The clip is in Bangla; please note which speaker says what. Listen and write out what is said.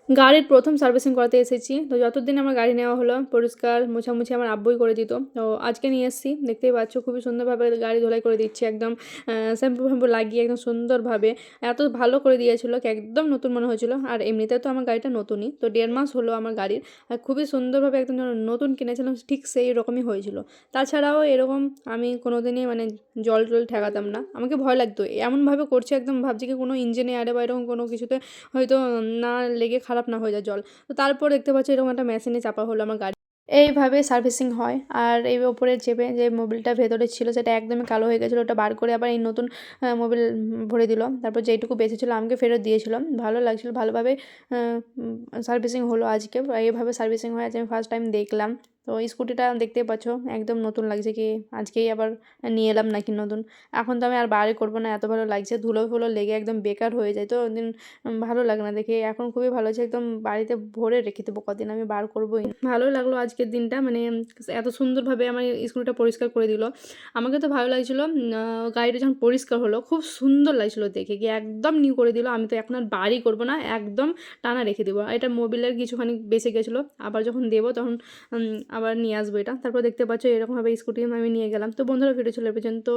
Speaker 1: গাড়ির প্রথম সার্ভিসিং করাতে এসেছি। তো যতদিন আমার গাড়ি নেওয়া হলো পরিষ্কার মোছামুছি আমার আব্বুই করে দিত। তো আজকে নিয়ে এসেছি। দেখতেই পাচ্ছ খুবই সুন্দরভাবে গাড়ি ধুলাই করে দিচ্ছে একদম শ্যাম্পু-ফ্যাম্পু লাগিয়ে একদম সুন্দরভাবে। এত ভালো করে দিয়েছিল কি একদম নতুন মনে হয়েছিল। আর এমনিতেও তো আমার গাড়িটা নতুনই। তো ১.৫ মাস হলো আমার গাড়ির। আর খুবই সুন্দরভাবে একদম যেন নতুন কিনেছিলাম ঠিক সেই রকমই হয়েছিল। তাছাড়াও এরকম আমি কোনোদিনই মানে জল-টল ঠেকাতাম না। আমাকে ভয় লাগতো। এমনভাবে করছে একদম ভাবছি কি কোনো ইঞ্জিনে এয়ারে বা এরকম কোনো কিছুতে হয়তো না লেগে খারাপ না হয়ে যায় জল। তো তারপর দেখতে পাচ্ছি এরকম একটা মেশিনে চাপা হলো আমার গাড়ি। এইভাবে সার্ভিসিং হয়। আর এই ওপরের চেপে যে মোবিলটা ভেতরে ছিল সেটা একদমই কালো হয়ে গেছিলো। ওটা বার করে আবার এই নতুন মোবিল ভরে দিল। তারপর যেইটুকু বেঁচে ছিল আমাকে ফেরত দিয়েছিল। ভালো লাগছিল। ভালোভাবে আ উম সার্ভিসিং হলো আজকে। এভাবে সার্ভিসিং হয় আজ আমি ফার্স্ট টাইম দেখলাম। তো স্কুটিটা দেখতেই পাচ্ছ একদম নতুন লাগছে কি আজকেই আবার নিয়ে এলাম নাকি নতুন। এখন তো আমি আর বাড়ি করব না, এত ভালো লাগছে। ধুলো-ফুলো লেগে একদম বেকার হয়ে যায়। তো ওদিন ভালো লাগে না দেখে। এখন খুবই ভালো হয়েছে একদম বাড়িতে ভরে রেখে দেবো কদিন আমি বার করবোই না। ভালোই লাগলো আজকের দিনটা মানে এত সুন্দরভাবে আমার স্কুটিটা পরিষ্কার করে দিল। আমাকে তো ভালো লাগছিল গাড়িটা যখন পরিষ্কার হলো খুব সুন্দর লাগছিল দেখে গিয়ে একদম নিউ করে দিল। আমি তো এখন আর বারই করব না, একদম টানা রেখে দেবো। এটা মোবিলের কিছুখানি বেঁচে গেছিলো। আবার যখন দেবো তখন আবার নিয়ে আসবো এটা। তারপর দেখতে পাচ্ছ এরকমভাবে স্কুটি আমি নিয়ে গেলাম। তো বন্ধুরা ভিডিও ছিল এ পর্যন্ত।